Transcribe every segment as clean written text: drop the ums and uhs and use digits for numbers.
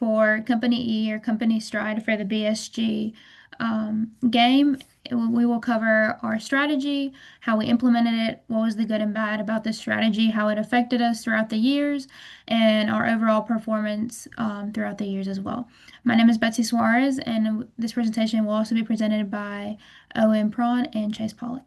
for Company E or Company Stride for the BSG game. We will cover our strategy, how we implemented it, what was the good and bad about this strategy, how it affected us throughout the years, and our overall performance throughout the years as well. My name is Betsy Suarez, and this presentation will also be presented by Owen Prawn and Chase Pollock.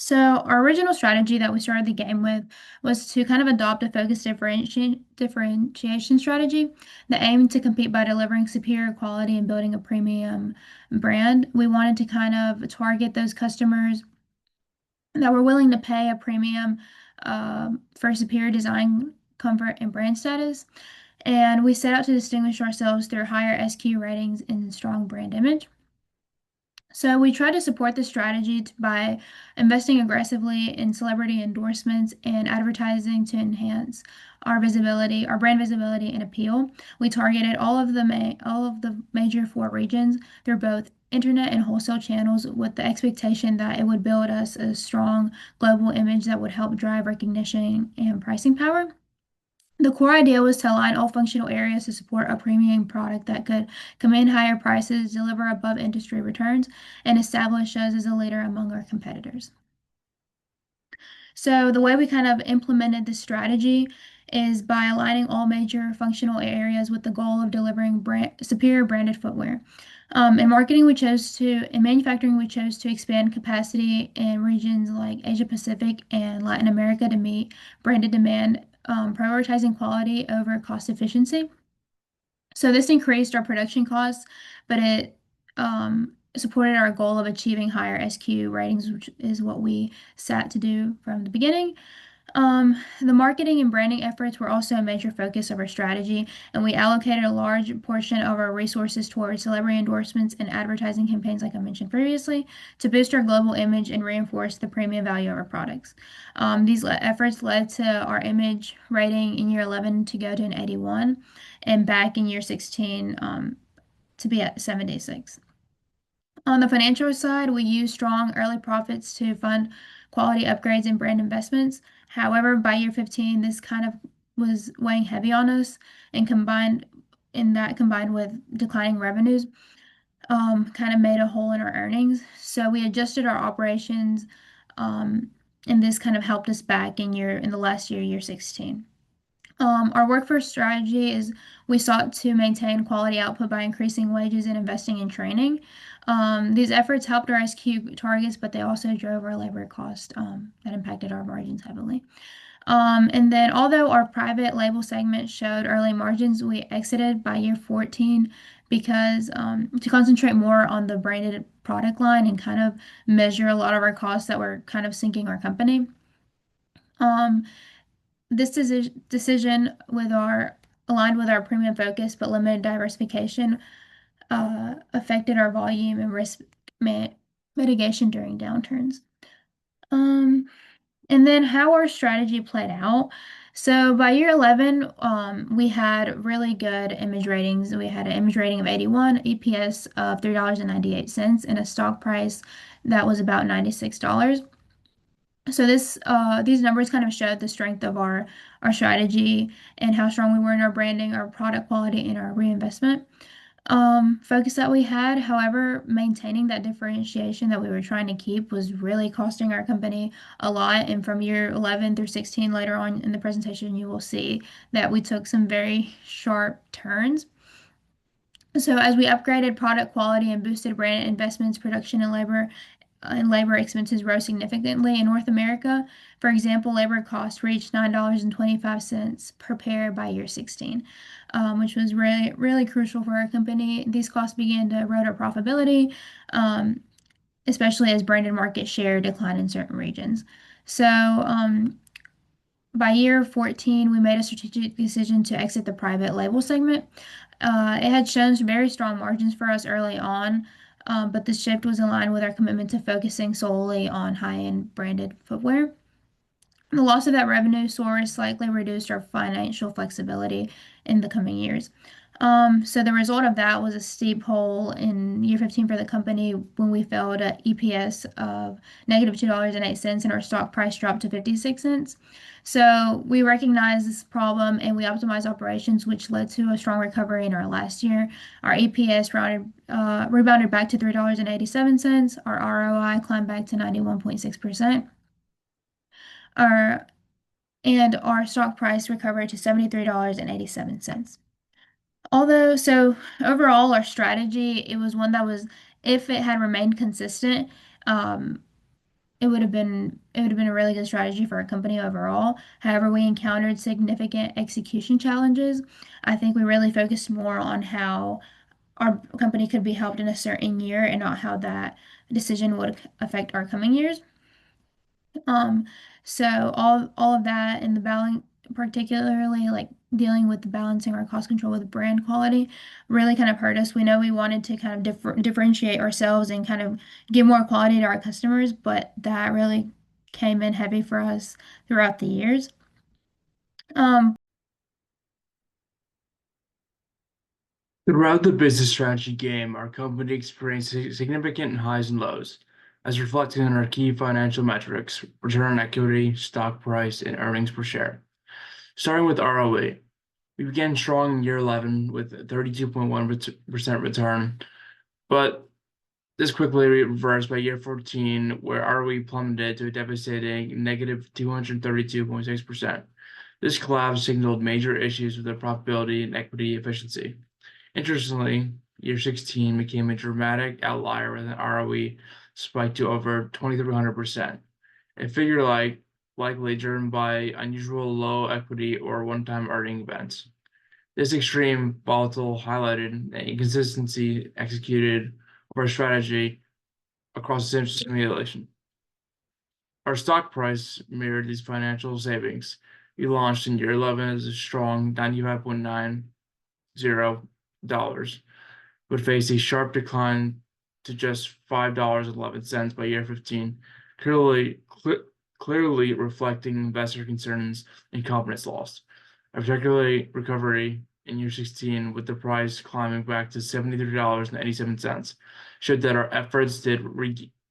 So our original strategy that we started the game with was to kind of adopt a focused differentiation strategy that aimed to compete by delivering superior quality and building a premium brand. We wanted to kind of target those customers that were willing to pay a premium for superior design, comfort, and brand status. And we set out to distinguish ourselves through higher SQ ratings and strong brand image. So we try to support this strategy by investing aggressively in celebrity endorsements and advertising to enhance our visibility, our brand visibility and appeal. We targeted all of the major four regions through both internet and wholesale channels with the expectation that it would build us a strong global image that would help drive recognition and pricing power. The core idea was to align all functional areas to support a premium product that could command higher prices, deliver above industry returns, and establish us as a leader among our competitors. So the way we kind of implemented this strategy is by aligning all major functional areas with the goal of delivering superior branded footwear. In manufacturing, we chose to expand capacity in regions like Asia Pacific and Latin America to meet branded demand, prioritizing quality over cost efficiency. So this increased our production costs, but it supported our goal of achieving higher SQ ratings, which is what we set to do from the beginning. The marketing and branding efforts were also a major focus of our strategy, and we allocated a large portion of our resources towards celebrity endorsements and advertising campaigns, like I mentioned previously, to boost our global image and reinforce the premium value of our products. These efforts led to our image rating in year 11 to go to an 81, and back in year 16 to be at 76. On the financial side, we used strong early profits to fund quality upgrades and brand investments. However, by year 15, this kind of was weighing heavy on us, and combined with declining revenues, kind of made a hole in our earnings. So we adjusted our operations, and this kind of helped us back in the last year, year 16. Our workforce strategy is we sought to maintain quality output by increasing wages and investing in training. These efforts helped our SQ targets, but they also drove our labor cost that impacted our margins heavily. And then, although our private label segment showed early margins, we exited by year 14 because to concentrate more on the branded product line and kind of measure a lot of our costs that were kind of sinking our company. Um, this decision aligned with our premium focus but limited diversification affected our volume and risk mitigation during downturns. Um, and then how our strategy played out. So by year 11, we had really good image ratings. We had an image rating of 81, EPS of $3.98, and a stock price that was about $96. So these numbers kind of showed the strength of our strategy and how strong we were in our branding, our product quality, and our reinvestment focus that we had. However, maintaining that differentiation that we were trying to keep was really costing our company a lot. And from year 11 through 16, later on in the presentation, you will see that we took some very sharp turns. So as we upgraded product quality and boosted brand investments, production and labor expenses rose significantly in North America. For example, labor costs reached $9.25 per pair by year 16, which was really, really crucial for our company. These costs began to erode our profitability, especially as branded market share declined in certain regions. So, by year 14, we made a strategic decision to exit the private label segment. It had shown some very strong margins for us early on, but the shift was in line with our commitment to focusing solely on high-end branded footwear. The loss of that revenue source likely reduced our financial flexibility in the coming years. So the result of that was a steep hole in year 15 for the company when we fell to EPS of -$2.08 and our stock price dropped to 56 cents. So we recognized this problem and we optimized operations, which led to a strong recovery in our last year. Our EPS rebounded back to $3.87. Our ROI climbed back to 91.6%. Our and our stock price recovered to $73.87. So overall, our strategy, it was one that was, if it had remained consistent, um, it would have been a really good strategy for our company overall. However, we encountered significant execution challenges. I think we really focused more on how our company could be helped in a certain year and not how that decision would affect our coming years. Um, so all of that and the balance, particularly like dealing with the balancing our cost control with brand quality, really kind of hurt us. We know we wanted to kind of differentiate ourselves and kind of give more quality to our customers, but that really came in heavy for us throughout the years. Um, Throughout the business strategy game, our company experienced significant highs and lows, as reflected in our key financial metrics: return on equity, stock price, and earnings per share. Starting with ROE, we began strong in year 11 with a 32.1% return, but this quickly reversed by year 14, where ROE plummeted to a devastating negative 232.6%. This collapse signaled major issues with our profitability and equity efficiency. Interestingly, year 16 became a dramatic outlier with an ROE spike to over 2,300%, a figure likely driven by unusual low equity or one-time earning events. This extreme volatile highlighted the inconsistency executed of our strategy across the simulation. Our stock price mirrored these financial savings. We launched in year 11 as a strong $95.90, would face a sharp decline to just $5.11 by year 15, clearly reflecting investor concerns and confidence loss. A particularly recovery in year 16, with the price climbing back to $73.87, showed that our efforts did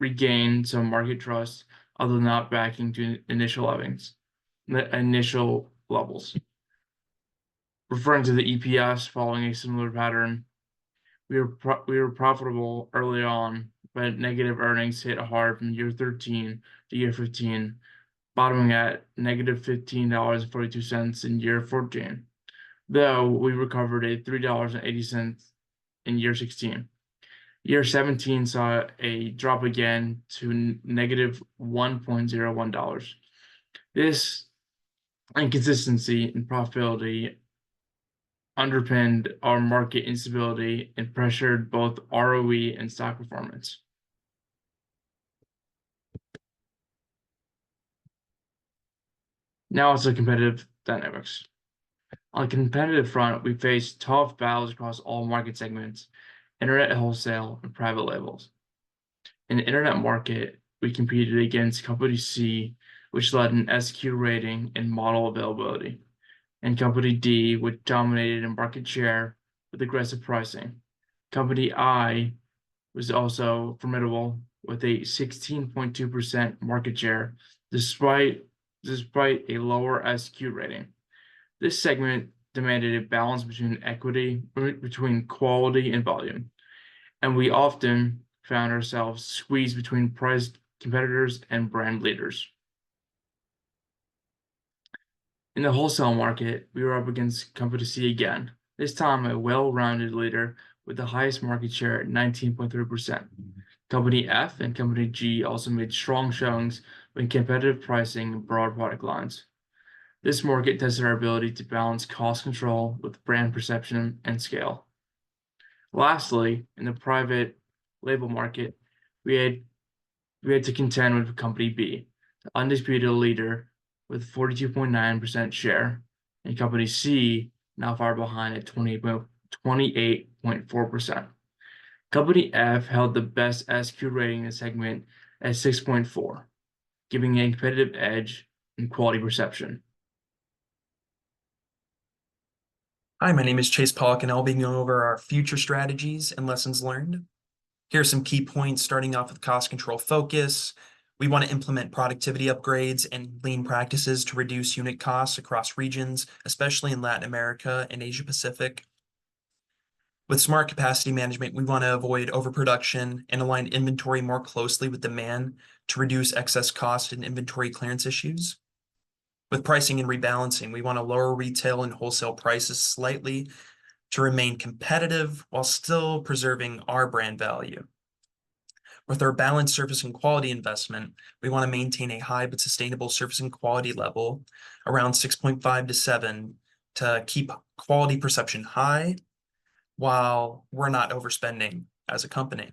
regain some market trust, although not backing to initial levels. Referring to the EPS following a similar pattern, we were profitable early on, but negative earnings hit hard from year 13 to year 15, bottoming at negative $15.42 in year 14, though we recovered a $3.80 in year 16. Year 17 saw a drop again to negative $1.01. This inconsistency in profitability underpinned our market instability and pressured both ROE and stock performance. Now it's the competitive dynamics. On the competitive front, we faced tough battles across all market segments: internet, wholesale, and private labels. In the internet market, we competed against Company C, which led in SQ rating and model availability, and Company D, which dominated in market share with aggressive pricing. Company I was also formidable with a 16.2% market share, despite a lower SQ rating. This segment demanded a balance between quality and volume, and we often found ourselves squeezed between price competitors and brand leaders. In the wholesale market, we were up against Company C again, this time a well-rounded leader with the highest market share at 19.3%. Company F and Company G also made strong showings with competitive pricing and broad product lines. This market tested our ability to balance cost control with brand perception and scale. Lastly, in the private label market, we had to contend with Company B, the undisputed leader with 42.9% share, and Company C, now far behind at 28.4%. Company F held the best SQ rating in the segment at 6.4, giving a competitive edge in quality perception. Hi, my name is Chase Pollock, and I'll be going over our future strategies and lessons learned. Here are some key points, starting off with cost control focus. We want to implement productivity upgrades and lean practices to reduce unit costs across regions, especially in Latin America and Asia Pacific. With smart capacity management, we want to avoid overproduction and align inventory more closely with demand to reduce excess cost and inventory clearance issues. With pricing and rebalancing, we want to lower retail and wholesale prices slightly to remain competitive while still preserving our brand value. With our balanced service and quality investment, we want to maintain a high but sustainable service and quality level around 6.5 to 7 to keep quality perception high while we're not overspending as a company.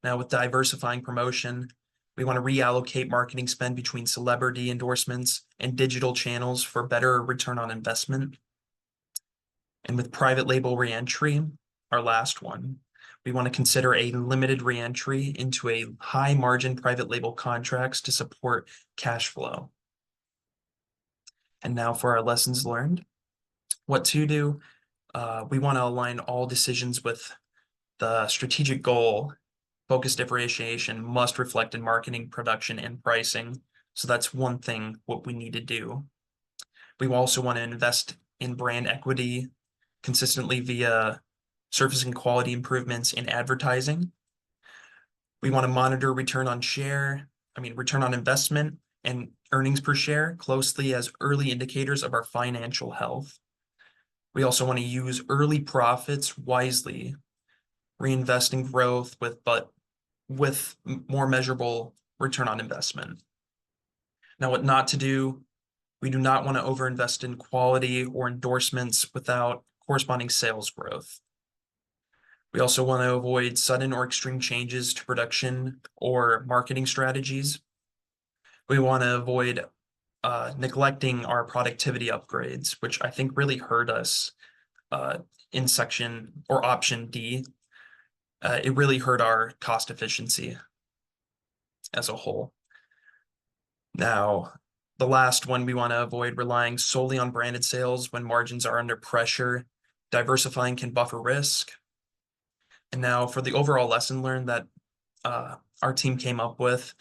Now, with diversifying promotion, we want to reallocate marketing spend between celebrity endorsements and digital channels for better return on investment. And with private label reentry, our last one, we want to consider a limited reentry into a high margin private label contracts to support cash flow. And now for our lessons learned. What to do, we want to align all decisions with the strategic goal. Focus differentiation must reflect in marketing, production, and pricing. So that's one thing what we need to do. We also want to invest in brand equity consistently via service and quality improvements in advertising. We want to monitor return on investment and earnings per share closely as early indicators of our financial health. We also want to use early profits wisely, reinvest in growth with more measurable return on investment. Now, what not to do, we do not want to overinvest in quality or endorsements without corresponding sales growth. We also want to avoid sudden or extreme changes to production or marketing strategies. We want to avoid neglecting our productivity upgrades, which I think really hurt us in section or option D. It really hurt our cost efficiency as a whole. Now, the last one, we want to avoid relying solely on branded sales when margins are under pressure. Diversifying can buffer risk. And now for the overall lesson learned that our team came up with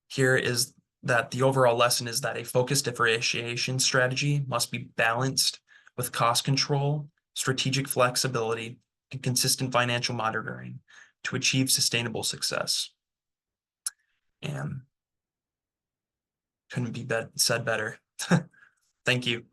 here is that the overall lesson is that a focused differentiation strategy must be balanced with cost control, strategic flexibility, and consistent financial monitoring to achieve sustainable success. And couldn't be said better. Thank you.